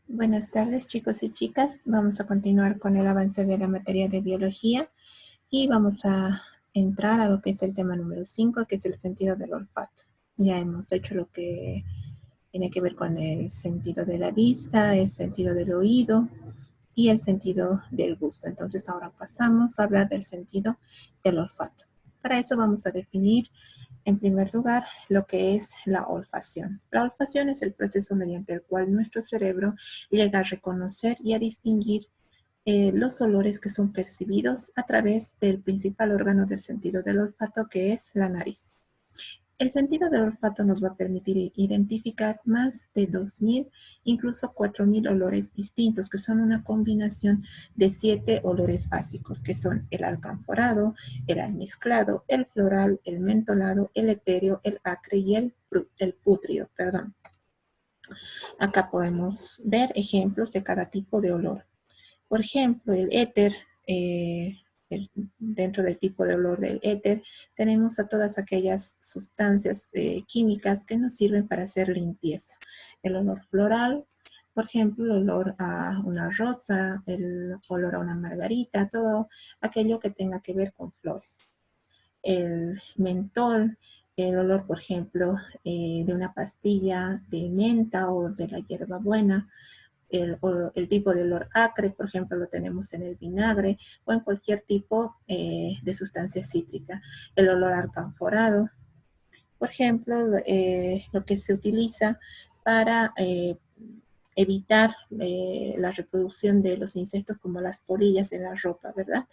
Buenas tardes, chicos y chicas. Vamos a continuar con el avance de la materia de biología y vamos a entrar a lo que es el tema número 5, que es el sentido del olfato. Ya hemos hecho lo que tiene que ver con el sentido de la vista, el sentido del oído y el sentido del gusto. Entonces ahora pasamos a hablar del sentido del olfato. Para eso vamos a definir en primer lugar, lo que es la olfacción. La olfacción es el proceso mediante el cual nuestro cerebro llega a reconocer y a distinguir los olores que son percibidos a través del principal órgano del sentido del olfato, que es la nariz. El sentido del olfato nos va a permitir identificar más de 2.000, incluso 4.000 olores distintos, que son una combinación de 7 olores básicos, que son el alcanforado, el almizclado, el floral, el mentolado, el etéreo, el acre y el pútrido. Acá podemos ver ejemplos de cada tipo de olor. Por ejemplo, el éter, dentro del tipo de olor del éter, tenemos a todas aquellas sustancias químicas que nos sirven para hacer limpieza. El olor floral, por ejemplo, el olor a una rosa, el olor a una margarita, todo aquello que tenga que ver con flores. El mentol, el olor, por ejemplo, de una pastilla de menta o de la hierbabuena. El tipo de olor acre, por ejemplo, lo tenemos en el vinagre o en cualquier tipo de sustancia cítrica. El olor alcanforado, por ejemplo, lo que se utiliza para evitar la reproducción de los insectos como las polillas en la ropa, ¿verdad?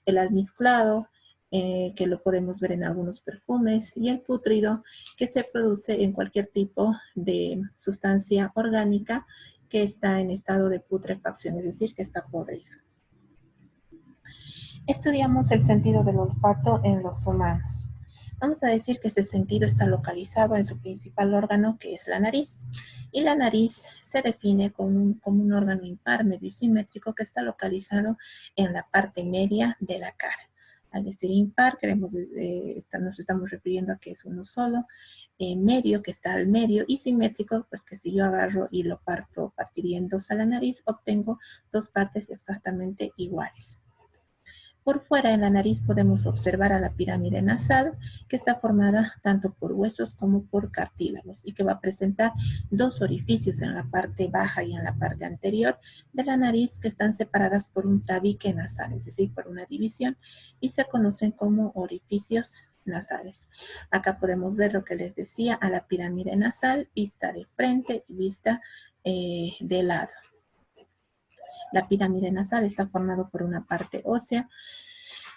El almizclado, que lo podemos ver en algunos perfumes, y el pútrido, que se produce en cualquier tipo de sustancia orgánica que está en estado de putrefacción, es decir, que está podrida. Estudiamos el sentido del olfato en los humanos. Vamos a decir que este sentido está localizado en su principal órgano, que es la nariz. Y la nariz se define como un órgano impar, medio simétrico, que está localizado en la parte media de la cara. Al decir impar, nos estamos refiriendo a que es uno solo, medio, que está al medio, y simétrico, pues que si yo agarro y lo partiría en dos a la nariz, obtengo dos partes exactamente iguales. Por fuera en la nariz podemos observar a la pirámide nasal, que está formada tanto por huesos como por cartílagos y que va a presentar dos orificios en la parte baja y en la parte anterior de la nariz, que están separadas por un tabique nasal, es decir, por una división, y se conocen como orificios nasales. Acá podemos ver lo que les decía, a la pirámide nasal, vista de frente y vista de lado. La pirámide nasal está formada por una parte ósea,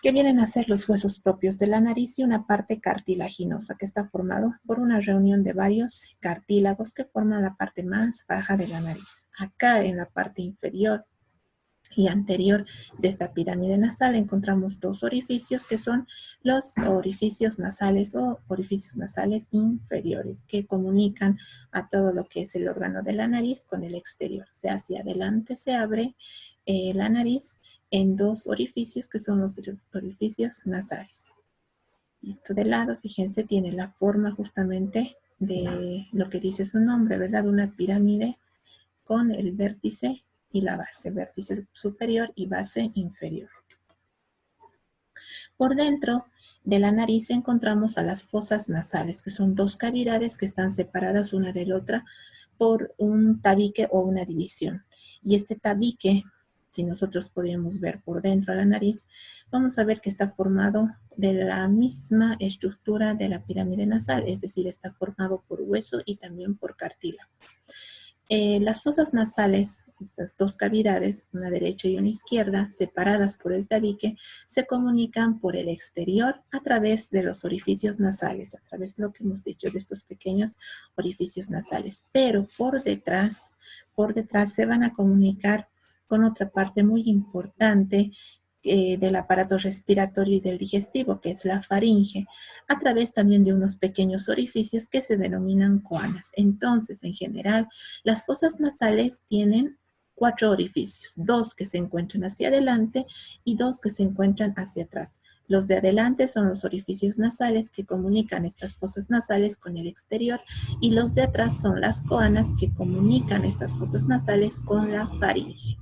que vienen a ser los huesos propios de la nariz, y una parte cartilaginosa, que está formado por una reunión de varios cartílagos que forman la parte más baja de la nariz. Acá en la parte inferior y anterior de esta pirámide nasal encontramos dos orificios, que son los orificios nasales o orificios nasales inferiores, que comunican a todo lo que es el órgano de la nariz con el exterior. O sea, hacia adelante se abre la nariz en dos orificios, que son los orificios nasales. Y esto de lado, fíjense, tiene la forma justamente de lo que dice su nombre, ¿verdad? Una pirámide con el vértice y la base, vértice superior y base inferior. Por dentro de la nariz encontramos a las fosas nasales, que son dos cavidades que están separadas una de la otra por un tabique o una división. Y este tabique, si nosotros podemos ver por dentro de la nariz, vamos a ver que está formado de la misma estructura de la pirámide nasal, es decir, está formado por hueso y también por cartílago. Las fosas nasales, esas dos cavidades, una derecha y una izquierda, separadas por el tabique, se comunican por el exterior a través de los orificios nasales, a través de lo que hemos dicho de estos pequeños orificios nasales. Pero por detrás se van a comunicar con otra parte muy importante del aparato respiratorio y del digestivo, que es la faringe, a través también de unos pequeños orificios que se denominan coanas. Entonces, en general, las fosas nasales tienen 4 orificios, 2 que se encuentran hacia adelante y 2 que se encuentran hacia atrás. Los de adelante son los orificios nasales que comunican estas fosas nasales con el exterior y los de atrás son las coanas que comunican estas fosas nasales con la faringe.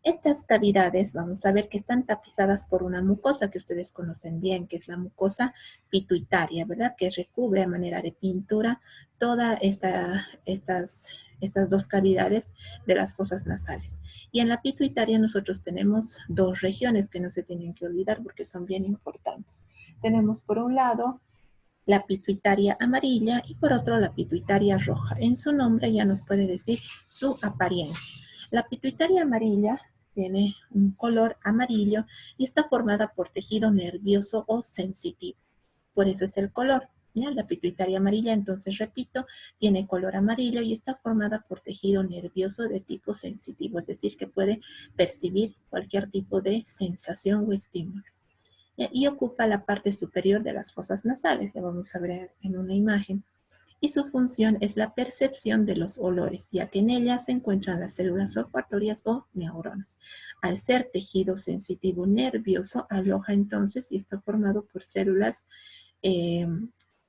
Estas cavidades, vamos a ver que están tapizadas por una mucosa que ustedes conocen bien, que es la mucosa pituitaria, ¿verdad? Que recubre a manera de pintura todas estas dos cavidades de las fosas nasales. Y en la pituitaria nosotros tenemos dos regiones que no se tienen que olvidar porque son bien importantes. Tenemos por un lado la pituitaria amarilla y por otro la pituitaria roja. En su nombre ya nos puede decir su apariencia. La pituitaria amarilla tiene un color amarillo y está formada por tejido nervioso o sensitivo. Por eso es el color. ¿Ya? La pituitaria amarilla, entonces repito, tiene color amarillo y está formada por tejido nervioso de tipo sensitivo, es decir, que puede percibir cualquier tipo de sensación o estímulo. Y ocupa la parte superior de las fosas nasales, ya vamos a ver en una imagen. Y su función es la percepción de los olores, ya que en ella se encuentran las células olfatorias o neuronas. Al ser tejido sensitivo nervioso, aloja entonces y está formado por células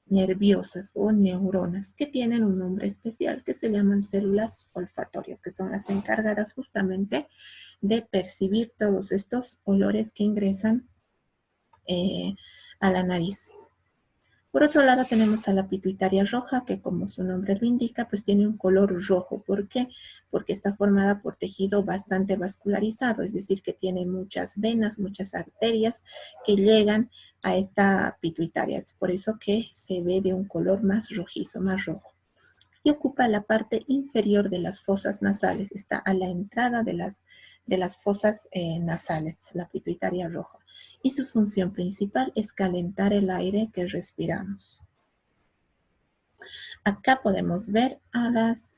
nerviosas o neuronas que tienen un nombre especial que se llaman células olfatorias, que son las encargadas justamente de percibir todos estos olores que ingresan a la nariz. Por otro lado tenemos a la pituitaria roja, que como su nombre lo indica, pues tiene un color rojo. ¿Por qué? Porque está formada por tejido bastante vascularizado, es decir, que tiene muchas venas, muchas arterias que llegan a esta pituitaria. Es por eso que se ve de un color más rojizo, más rojo. Y ocupa la parte inferior de las fosas nasales, está a la entrada de las fosas nasales, la pituitaria roja. Y su función principal es calentar el aire que respiramos. Acá podemos ver a las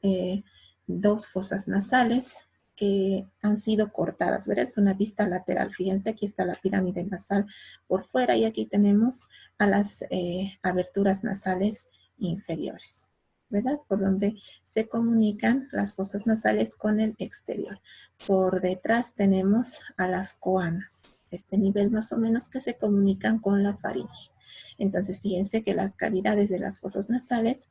dos fosas nasales que han sido cortadas, ¿verdad? Es una vista lateral. Fíjense, aquí está la pirámide nasal por fuera y aquí tenemos a las aberturas nasales inferiores, ¿verdad? Por donde se comunican las fosas nasales con el exterior. Por detrás tenemos a las coanas, este nivel más o menos que se comunican con la faringe. Entonces, fíjense que las cavidades de las fosas nasales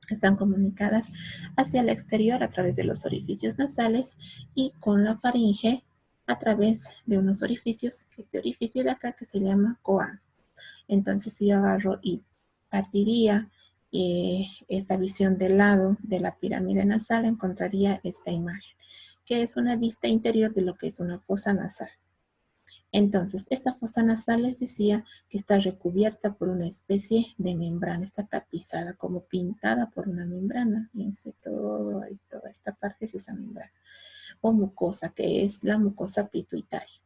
están comunicadas hacia el exterior a través de los orificios nasales y con la faringe a través de unos orificios, que este orificio de acá que se llama coana. Entonces, si yo agarro y partiría esta visión del lado de la pirámide nasal, encontraría esta imagen, que es una vista interior de lo que es una fosa nasal. Entonces, esta fosa nasal les decía que está recubierta por una especie de membrana, está tapizada, como pintada por una membrana. Fíjense, toda esta parte es esa membrana, o mucosa, que es la mucosa pituitaria.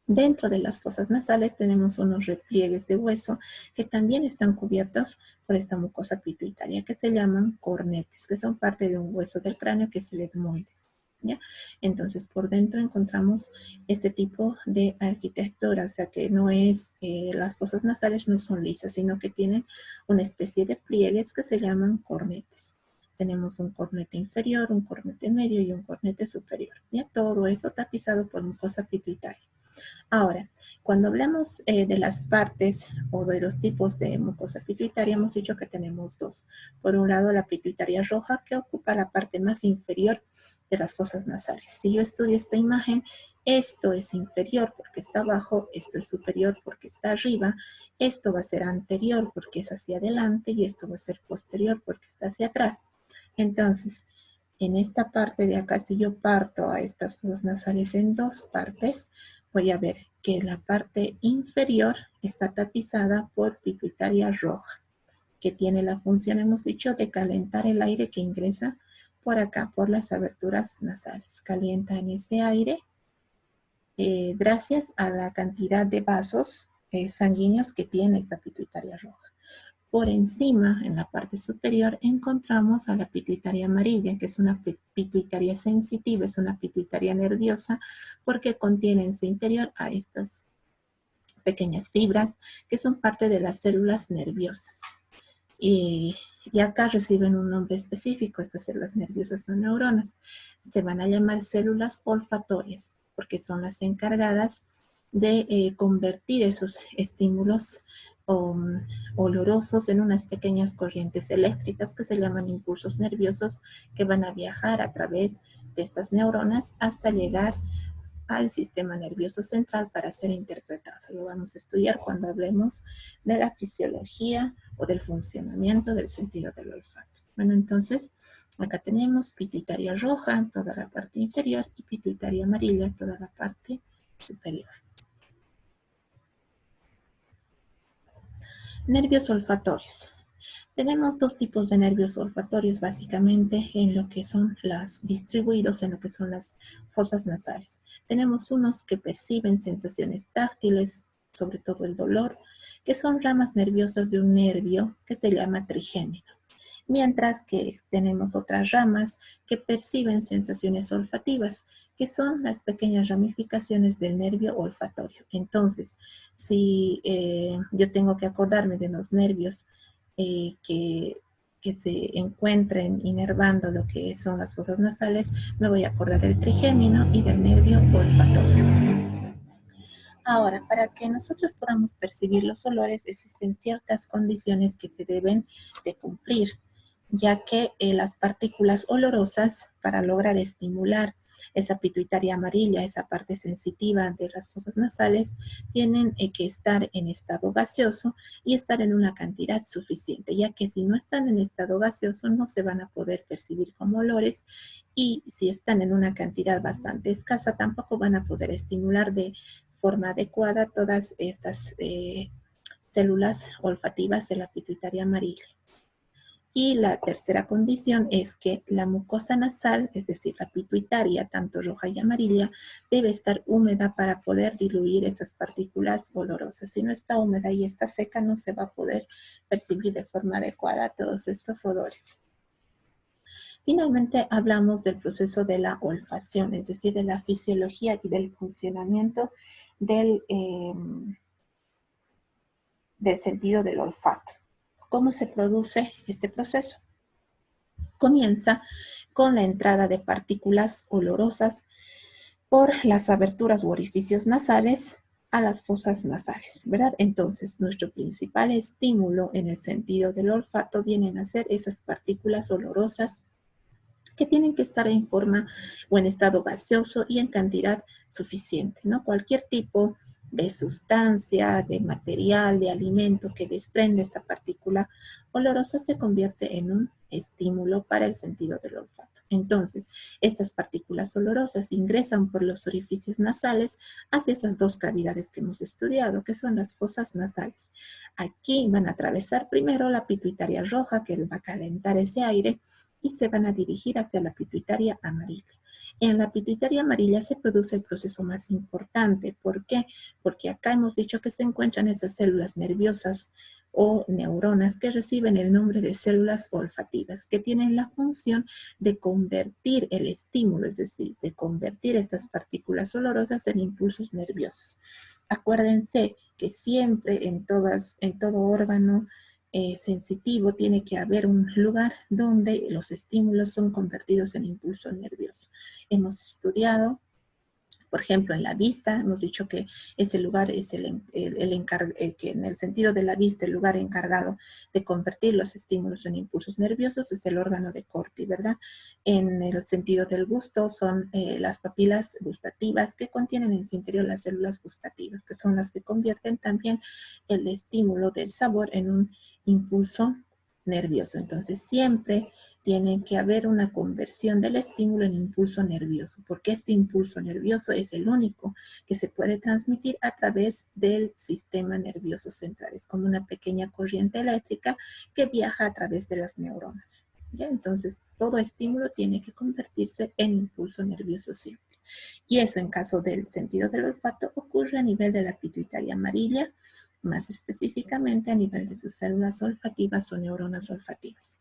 Dentro de las fosas nasales tenemos unos repliegues de hueso que también están cubiertos por esta mucosa pituitaria, que se llaman cornetes, que son parte de un hueso del cráneo que es el etmoides. ¿Ya? Entonces, por dentro encontramos este tipo de arquitectura, o sea que no es, las fosas nasales no son lisas, sino que tienen una especie de pliegues que se llaman cornetes. Tenemos un cornete inferior, un cornete medio y un cornete superior. ¿Ya? Todo eso tapizado por mucosa pituitaria. Ahora, cuando hablamos de las partes o de los tipos de mucosa pituitaria, hemos dicho que tenemos dos. Por un lado, la pituitaria roja, que ocupa la parte más inferior de las fosas nasales. Si yo estudio esta imagen, esto es inferior porque está abajo, esto es superior porque está arriba, esto va a ser anterior porque es hacia adelante y esto va a ser posterior porque está hacia atrás. Entonces, en esta parte de acá, si yo parto a estas fosas nasales en dos partes, voy a ver que la parte inferior está tapizada por pituitaria roja, que tiene la función, hemos dicho, de calentar el aire que ingresa por acá, por las aberturas nasales. Calienta en ese aire gracias a la cantidad de vasos sanguíneos que tiene esta pituitaria roja. Por encima, en la parte superior, encontramos a la pituitaria amarilla, que es una pituitaria sensitiva, es una pituitaria nerviosa, porque contiene en su interior a estas pequeñas fibras que son parte de las células nerviosas. Y acá reciben un nombre específico, estas células nerviosas son neuronas. Se van a llamar células olfatorias, porque son las encargadas de convertir esos estímulos olorosos en unas pequeñas corrientes eléctricas que se llaman impulsos nerviosos, que van a viajar a través de estas neuronas hasta llegar al sistema nervioso central para ser interpretado. Lo vamos a estudiar cuando hablemos de la fisiología o del funcionamiento del sentido del olfato. Bueno, entonces, acá tenemos pituitaria roja, toda la parte inferior, y pituitaria amarilla, toda la parte superior. Nervios olfatorios. Tenemos dos tipos de nervios olfatorios básicamente en lo que son las distribuidos en lo que son las fosas nasales. Tenemos unos que perciben sensaciones táctiles, sobre todo el dolor, que son ramas nerviosas de un nervio que se llama trigémino. Mientras que tenemos otras ramas que perciben sensaciones olfativas, que son las pequeñas ramificaciones del nervio olfatorio. Entonces, si yo tengo que acordarme de los nervios que se encuentren inervando lo que son las fosas nasales, me voy a acordar del trigémino y del nervio olfatorio. Ahora, para que nosotros podamos percibir los olores, existen ciertas condiciones que se deben de cumplir, ya que las partículas olorosas, para lograr estimular esa pituitaria amarilla, esa parte sensitiva de las fosas nasales, tienen que estar en estado gaseoso y estar en una cantidad suficiente, ya que si no están en estado gaseoso no se van a poder percibir como olores, y si están en una cantidad bastante escasa tampoco van a poder estimular de forma adecuada todas estas células olfativas de la pituitaria amarilla. Y la tercera condición es que la mucosa nasal, es decir, la pituitaria, tanto roja y amarilla, debe estar húmeda para poder diluir esas partículas olorosas. Si no está húmeda y está seca, no se va a poder percibir de forma adecuada todos estos olores. Finalmente, hablamos del proceso de la olfacción, es decir, de la fisiología y del funcionamiento del sentido del olfato. ¿Cómo se produce este proceso? Comienza con la entrada de partículas olorosas por las aberturas u orificios nasales a las fosas nasales, ¿verdad? Entonces, nuestro principal estímulo en el sentido del olfato vienen a ser esas partículas olorosas que tienen que estar en forma o en estado gaseoso y en cantidad suficiente, ¿no? Cualquier tipo de sustancia, de material, de alimento que desprende esta partícula olorosa se convierte en un estímulo para el sentido del olfato. Entonces, estas partículas olorosas ingresan por los orificios nasales hacia esas dos cavidades que hemos estudiado, que son las fosas nasales. Aquí van a atravesar primero la pituitaria roja, que va a calentar ese aire, y se van a dirigir hacia la pituitaria amarilla. En la pituitaria amarilla se produce el proceso más importante. ¿Por qué? Porque acá hemos dicho que se encuentran esas células nerviosas o neuronas que reciben el nombre de células olfativas, que tienen la función de convertir el estímulo, es decir, de convertir estas partículas olorosas en impulsos nerviosos. Acuérdense que siempre en todo órgano sensitivo tiene que haber un lugar donde los estímulos son convertidos en impulso nervioso. Hemos estudiado, por ejemplo, en la vista, hemos dicho que ese lugar es que en el sentido de la vista, el lugar encargado de convertir los estímulos en impulsos nerviosos es el órgano de Corti, ¿verdad? En el sentido del gusto son las papilas gustativas que contienen en su interior las células gustativas, que son las que convierten también el estímulo del sabor en un impulso nervioso. Entonces, siempre tiene que haber una conversión del estímulo en impulso nervioso, porque este impulso nervioso es el único que se puede transmitir a través del sistema nervioso central. Es como una pequeña corriente eléctrica que viaja a través de las neuronas. ¿Ya? Entonces, todo estímulo tiene que convertirse en impulso nervioso siempre. Y eso, en caso del sentido del olfato, ocurre a nivel de la pituitaria amarilla, más específicamente a nivel de sus células olfativas o neuronas olfativas.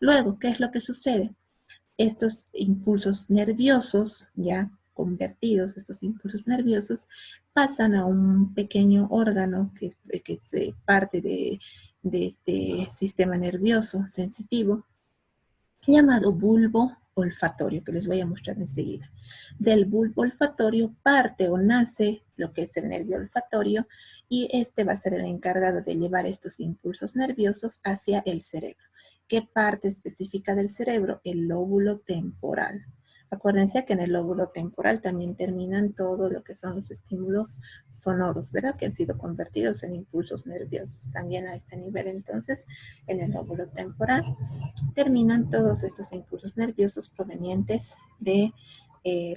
Luego, ¿qué es lo que sucede? Estos impulsos nerviosos, ya convertidos, estos impulsos nerviosos, pasan a un pequeño órgano que es parte de este sistema nervioso sensitivo, llamado bulbo olfatorio, que les voy a mostrar enseguida. Del bulbo olfatorio parte o nace lo que es el nervio olfatorio, y este va a ser el encargado de llevar estos impulsos nerviosos hacia el cerebro. ¿Qué parte específica del cerebro? El lóbulo temporal. Acuérdense que en el lóbulo temporal también terminan todo lo que son los estímulos sonoros, ¿verdad? Que han sido convertidos en impulsos nerviosos. También a este nivel, entonces, en el lóbulo temporal terminan todos estos impulsos nerviosos provenientes del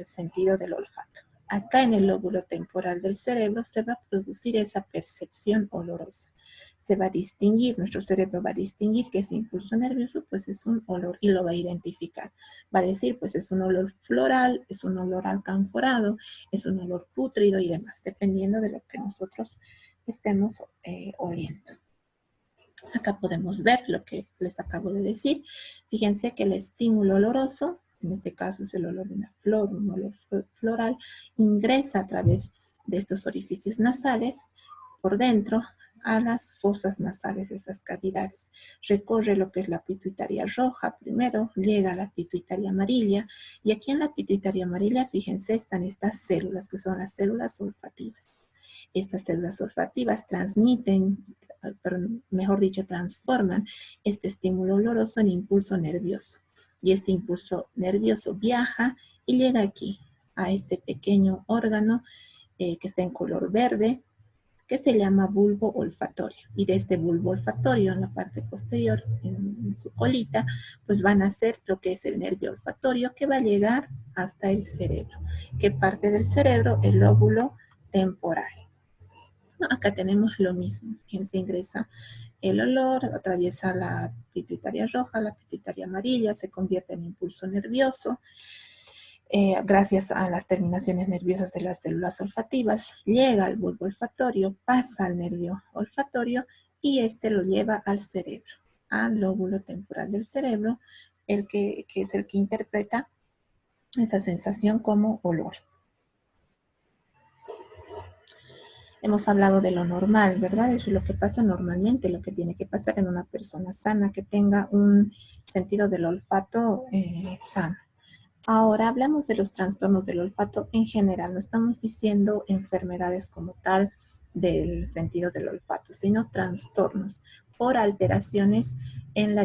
sentido del olfato. Acá en el lóbulo temporal del cerebro se va a producir esa percepción olorosa. Se va a distinguir, nuestro cerebro va a distinguir que ese impulso nervioso pues es un olor y lo va a identificar. Va a decir pues es un olor floral, es un olor alcanforado, es un olor pútrido y demás, dependiendo de lo que nosotros estemos oliendo. Acá podemos ver lo que les acabo de decir. Fíjense que el estímulo oloroso, en este caso es el olor de una flor, un olor floral, ingresa a través de estos orificios nasales por dentro a las fosas nasales, esas cavidades. Recorre lo que es la pituitaria roja primero, llega a la pituitaria amarilla, y aquí en la pituitaria amarilla, fíjense, están estas células, que son las células olfativas. Estas células olfativas transmiten, mejor dicho, transforman este estímulo oloroso en impulso nervioso. Y este impulso nervioso viaja y llega aquí, a este pequeño órgano que está en color verde, que se llama bulbo olfatorio. Y de este bulbo olfatorio, en la parte posterior, en su colita, pues van a nacer lo que es el nervio olfatorio, que va a llegar hasta el cerebro. ¿Qué parte del cerebro? El lóbulo temporal. Acá tenemos lo mismo. Fíjense, ingresa el olor, atraviesa la pituitaria roja, la pituitaria amarilla, se convierte en impulso nervioso. Gracias a las terminaciones nerviosas de las células olfativas, llega al bulbo olfatorio, pasa al nervio olfatorio y este lo lleva al cerebro, al lóbulo temporal del cerebro, que es el que interpreta esa sensación como olor. Hemos hablado de lo normal, ¿verdad? Eso es lo que pasa normalmente, lo que tiene que pasar en una persona sana, que tenga un sentido del olfato sano. Ahora hablamos de los trastornos del olfato en general, no estamos diciendo enfermedades como tal del sentido del olfato, sino trastornos por alteraciones en la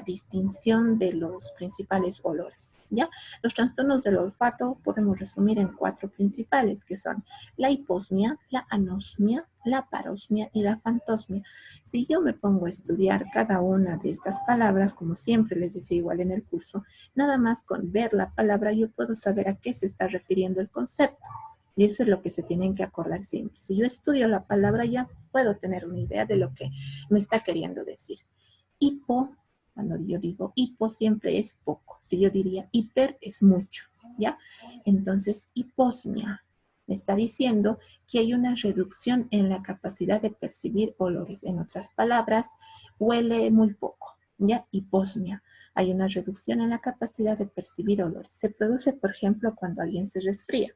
distinción de los principales olores, ¿ya? Los trastornos del olfato podemos resumir en 4 principales, que son la hiposmia, la anosmia, la parosmia y la fantosmia. Si yo me pongo a estudiar cada una de estas palabras, como siempre les decía igual en el curso, nada más con ver la palabra yo puedo saber a qué se está refiriendo el concepto. Y eso es lo que se tienen que acordar siempre. Si yo estudio la palabra ya puedo tener una idea de lo que me está queriendo decir. Hipo, cuando yo digo hipo siempre es poco. Si yo diría hiper es mucho, ¿ya? Entonces hiposmia me está diciendo que hay una reducción en la capacidad de percibir olores. En otras palabras, huele muy poco, ¿ya? Hiposmia. Hay una reducción en la capacidad de percibir olores. Se produce, por ejemplo, cuando alguien se resfría.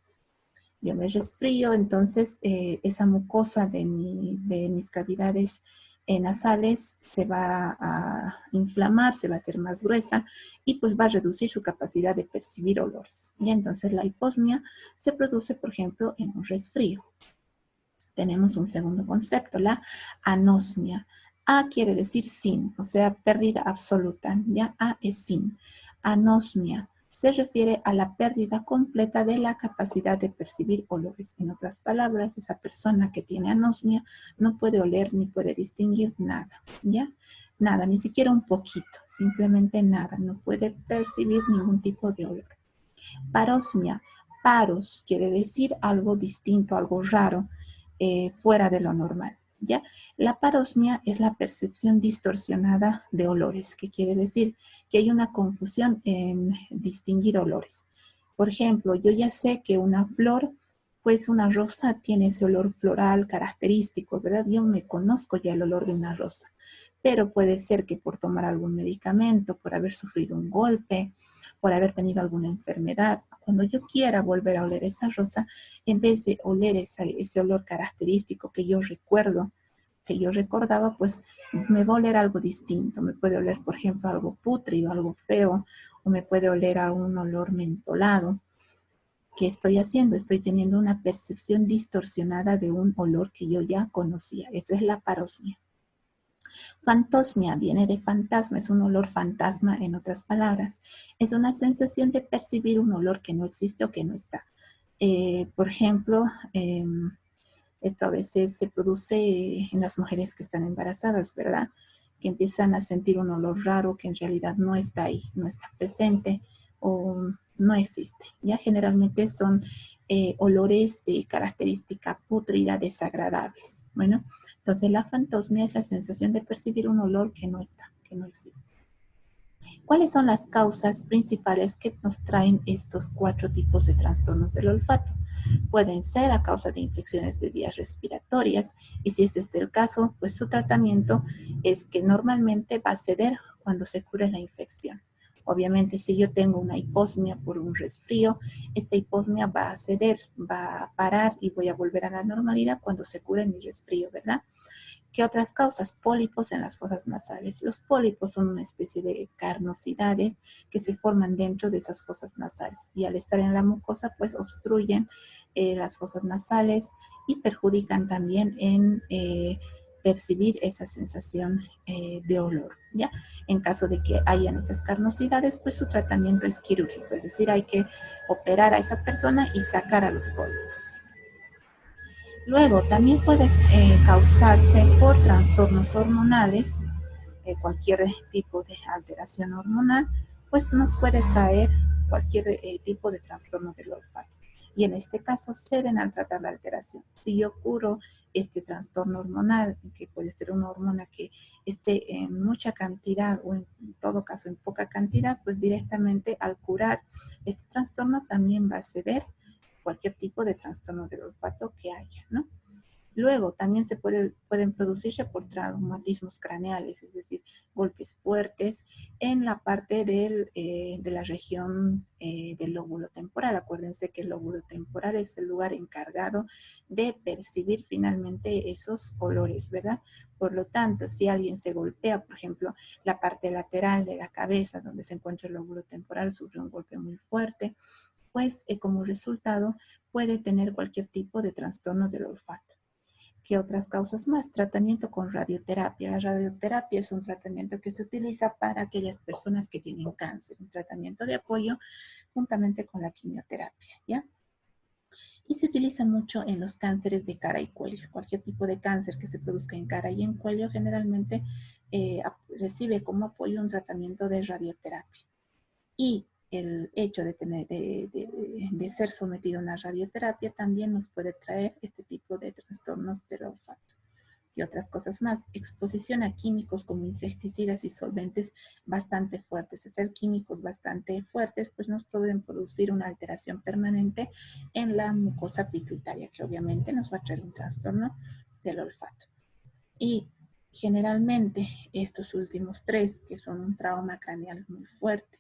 Yo me resfrío, entonces esa mucosa de mis cavidades nasales se va a inflamar, se va a hacer más gruesa y pues va a reducir su capacidad de percibir olores. Y entonces la hiposmia se produce, por ejemplo, en un resfrío. Tenemos un segundo concepto, la anosmia. A quiere decir sin, o sea, pérdida absoluta. Ya A es sin. Anosmia se refiere a la pérdida completa de la capacidad de percibir olores. En otras palabras, esa persona que tiene anosmia no puede oler ni puede distinguir nada, ¿ya? Nada, ni siquiera un poquito, simplemente nada, no puede percibir ningún tipo de olor. Parosmia, paros quiere decir algo distinto, algo raro, fuera de lo normal, ¿ya? La parosmia es la percepción distorsionada de olores, que quiere decir que hay una confusión en distinguir olores. Por ejemplo, yo ya sé que una flor, pues una rosa tiene ese olor floral característico, ¿verdad? Yo me conozco ya el olor de una rosa, pero puede ser que por tomar algún medicamento, por haber sufrido un golpe, por haber tenido alguna enfermedad, cuando yo quiera volver a oler esa rosa, en vez de oler ese olor característico que yo recuerdo, que yo recordaba, pues me va a oler algo distinto. Me puede oler, por ejemplo, algo pútrido, algo feo, o me puede oler a un olor mentolado. ¿Qué estoy haciendo? Estoy teniendo una percepción distorsionada de un olor que yo ya conocía. Eso es la parosmia. Fantosmia viene de fantasma, es un olor fantasma en otras palabras. Es una sensación de percibir un olor que no existe o que no está. Por ejemplo, esto a veces se produce en las mujeres que están embarazadas, ¿verdad? Que empiezan a sentir un olor raro que en realidad no está ahí, no está presente o no existe. Ya generalmente son olores de característica pútrida desagradables. Bueno, entonces la fantosmia es la sensación de percibir un olor que no está, que no existe. ¿Cuáles son las causas principales que nos traen estos 4 tipos de trastornos del olfato? Pueden ser a causa de infecciones de vías respiratorias y si ese es el caso, pues su tratamiento es que normalmente va a ceder cuando se cure la infección. Obviamente, si yo tengo una hiposmia por un resfrío, esta hiposmia va a ceder, va a parar y voy a volver a la normalidad cuando se cure mi resfrío, ¿verdad? ¿Qué otras causas? Pólipos en las fosas nasales. Los pólipos son una especie de carnosidades que se forman dentro de esas fosas nasales y al estar en la mucosa pues obstruyen las fosas nasales y perjudican también en percibir esa sensación de olor, ¿ya? En caso de que hayan esas carnosidades, pues su tratamiento es quirúrgico, es decir, hay que operar a esa persona y sacar a los pólipos. Luego, también puede causarse por trastornos hormonales, cualquier tipo de alteración hormonal, pues nos puede traer cualquier tipo de trastorno del olfato. Y en este caso ceden al tratar la alteración. Si yo curo este trastorno hormonal, que puede ser una hormona que esté en mucha cantidad o en todo caso en poca cantidad, pues directamente al curar este trastorno también va a ceder cualquier tipo de trastorno del olfato que haya, ¿no? Luego, también pueden producirse por traumatismos craneales, es decir, golpes fuertes en la parte de la región del lóbulo temporal. Acuérdense que el lóbulo temporal es el lugar encargado de percibir finalmente esos olores, ¿verdad? Por lo tanto, si alguien se golpea, por ejemplo, la parte lateral de la cabeza donde se encuentra el lóbulo temporal, sufre un golpe muy fuerte, pues como resultado puede tener cualquier tipo de trastorno del olfato. ¿Qué otras causas más? Tratamiento con radioterapia. La radioterapia es un tratamiento que se utiliza para aquellas personas que tienen cáncer, un tratamiento de apoyo juntamente con la quimioterapia, ¿ya? Y se utiliza mucho en los cánceres de cara y cuello. Cualquier tipo de cáncer que se produzca en cara y en cuello generalmente recibe como apoyo un tratamiento de radioterapia. Y el hecho de ser sometido a una radioterapia también nos puede traer este tipo de trastornos del olfato. Y otras cosas más. Exposición a químicos como insecticidas y solventes bastante fuertes. Hacer químicos bastante fuertes, pues nos pueden producir una alteración permanente en la mucosa pituitaria, que obviamente nos va a traer un trastorno del olfato. Y generalmente estos últimos 3, que son un trauma craneal muy fuerte,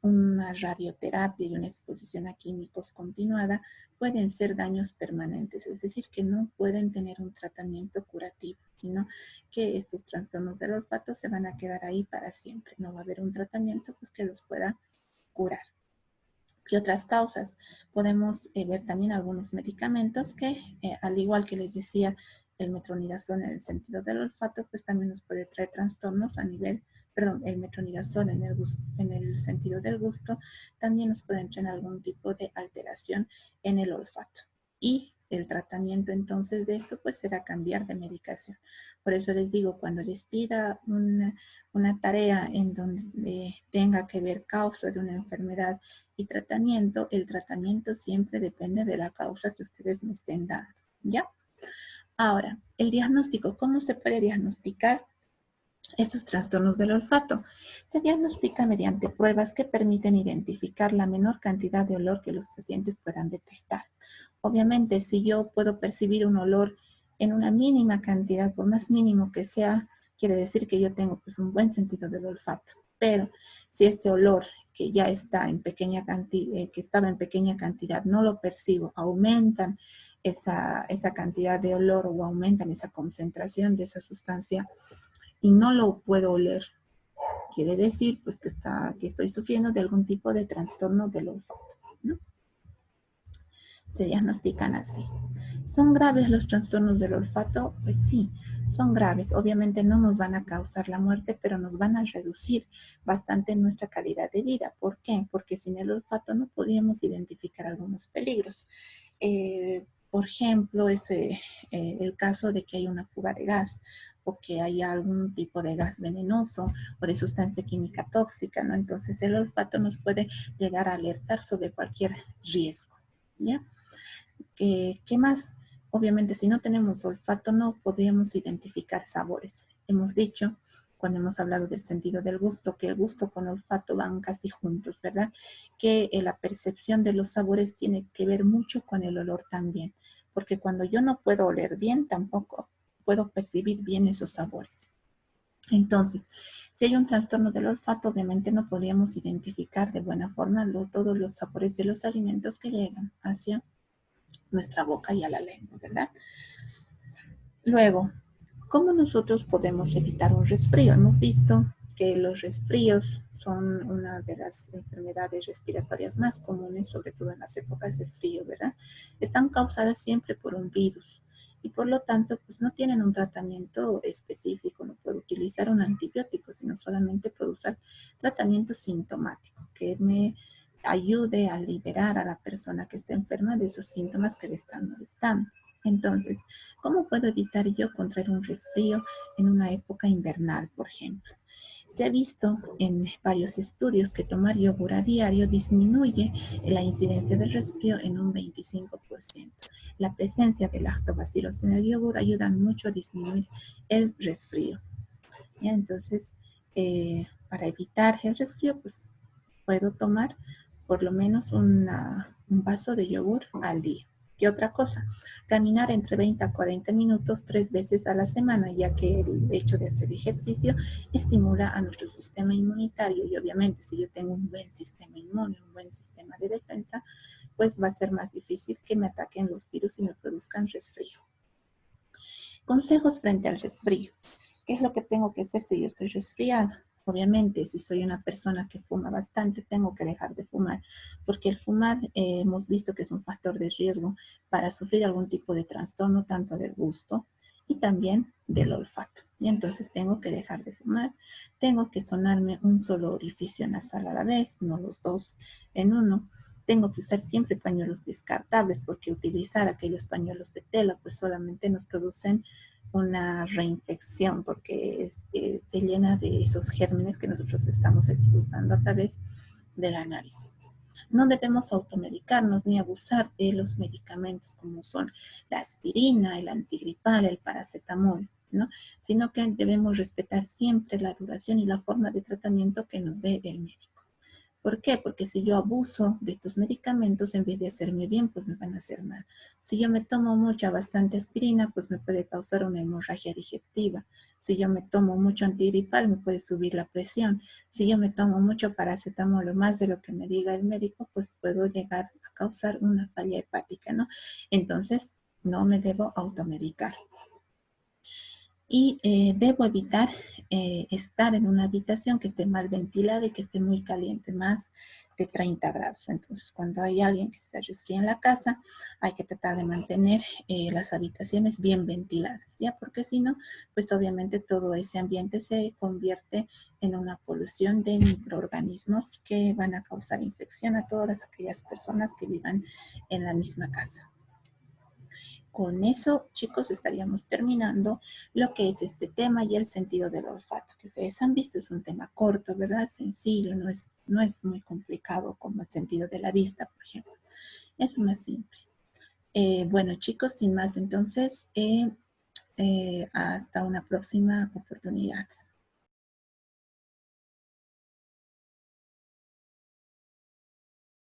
una radioterapia y una exposición a químicos continuada, pueden ser daños permanentes, es decir, que no pueden tener un tratamiento curativo, sino que estos trastornos del olfato se van a quedar ahí para siempre. No va a haber un tratamiento pues, que los pueda curar. ¿Qué otras causas? Podemos ver también algunos medicamentos que, al igual que les decía, el metronidazol en el sentido del olfato, pues también nos puede traer trastornos a nivel, perdón, el metronidazol en el sentido del gusto, también nos puede traer algún tipo de alteración en el olfato. Y el tratamiento entonces de esto pues será cambiar de medicación. Por eso les digo, cuando les pida una tarea en donde tenga que ver causa de una enfermedad y tratamiento, el tratamiento siempre depende de la causa que ustedes me estén dando, ¿ya? Ahora, el diagnóstico, ¿cómo se puede diagnosticar estos trastornos del olfato? Se diagnostica mediante pruebas que permiten identificar la menor cantidad de olor que los pacientes puedan detectar. Obviamente, si yo puedo percibir un olor en una mínima cantidad, por más mínimo que sea, quiere decir que yo tengo pues, un buen sentido del olfato. Pero si ese olor que ya está en pequeña cantidad, que estaba en pequeña cantidad, no lo percibo, aumentan esa cantidad de olor o aumentan esa concentración de esa sustancia y no lo puedo oler quiere decir pues que estoy sufriendo de algún tipo de trastorno del olfato, ¿no? Se diagnostican así. ¿Son graves los trastornos del olfato? Pues sí, son graves. Obviamente no nos van a causar la muerte, pero nos van a reducir bastante nuestra calidad de vida. ¿Por qué? Porque sin el olfato no podríamos identificar algunos peligros. Por ejemplo, el caso de que hay una fuga de gas o que haya algún tipo de gas venenoso o de sustancia química tóxica, ¿no? Entonces el olfato nos puede llegar a alertar sobre cualquier riesgo, ¿ya? ¿Qué más? Obviamente, si no tenemos olfato, no podríamos identificar sabores. Hemos dicho, cuando hemos hablado del sentido del gusto, que el gusto con olfato van casi juntos, ¿verdad? Que la percepción de los sabores tiene que ver mucho con el olor también, porque cuando yo no puedo oler bien, tampoco puedo percibir bien esos sabores. Entonces, si hay un trastorno del olfato, obviamente no podríamos identificar de buena forma todos los sabores de los alimentos que llegan hacia nuestra boca y a la lengua, ¿verdad? Luego, ¿cómo nosotros podemos evitar un resfrío? Hemos visto que los resfríos son una de las enfermedades respiratorias más comunes, sobre todo en las épocas de frío, ¿verdad? Están causadas siempre por un virus y por lo tanto, pues no tienen un tratamiento específico, no puedo utilizar un antibiótico, sino solamente puedo usar tratamiento sintomático que me ayude a liberar a la persona que está enferma de esos síntomas que le están molestando. Entonces, ¿cómo puedo evitar yo contraer un resfrío en una época invernal, por ejemplo? Se ha visto en varios estudios que tomar yogur a diario disminuye la incidencia del resfrío en un 25%. La presencia de lactobacilos en el yogur ayuda mucho a disminuir el resfrío. ¿Ya? Entonces, para evitar el resfrío, pues puedo tomar por lo menos un vaso de yogur al día. ¿Qué otra cosa? Caminar entre 20 a 40 minutos 3 veces a la semana, ya que el hecho de hacer ejercicio estimula a nuestro sistema inmunitario y obviamente si yo tengo un buen sistema inmune, un buen sistema de defensa, pues va a ser más difícil que me ataquen los virus y me produzcan resfrío. Consejos frente al resfrío. ¿Qué es lo que tengo que hacer si yo estoy resfriada? Obviamente, si soy una persona que fuma bastante, tengo que dejar de fumar, porque el fumar hemos visto que es un factor de riesgo para sufrir algún tipo de trastorno, tanto del gusto y también del olfato. Y entonces tengo que dejar de fumar, tengo que sonarme un solo orificio nasal a la vez, no los dos en uno. Tengo que usar siempre pañuelos descartables porque utilizar aquellos pañuelos de tela pues solamente nos producen una reinfección porque se llena de esos gérmenes que nosotros estamos expulsando a través de la nariz. No debemos automedicarnos ni abusar de los medicamentos como son la aspirina, el antigripal, el paracetamol, ¿no? Sino que debemos respetar siempre la duración y la forma de tratamiento que nos dé el médico. ¿Por qué? Porque si yo abuso de estos medicamentos, en vez de hacerme bien, pues me van a hacer mal. Si yo me tomo bastante aspirina, pues me puede causar una hemorragia digestiva. Si yo me tomo mucho antigripal, me puede subir la presión. Si yo me tomo mucho paracetamol o más de lo que me diga el médico, pues puedo llegar a causar una falla hepática, ¿no? Entonces, no me debo automedicar. Y debo evitar estar en una habitación que esté mal ventilada y que esté muy caliente, más de 30 grados. Entonces, cuando hay alguien que se resfría en la casa, hay que tratar de mantener las habitaciones bien ventiladas, ¿ya? Porque si no, pues obviamente todo ese ambiente se convierte en una polución de microorganismos que van a causar infección a todas aquellas personas que vivan en la misma casa. Con eso, chicos, estaríamos terminando lo que es este tema y el sentido del olfato, que ustedes han visto, es un tema corto, ¿verdad? Sencillo, no es muy complicado como el sentido de la vista, por ejemplo. Es más simple. Bueno, chicos, sin más, entonces, hasta una próxima oportunidad.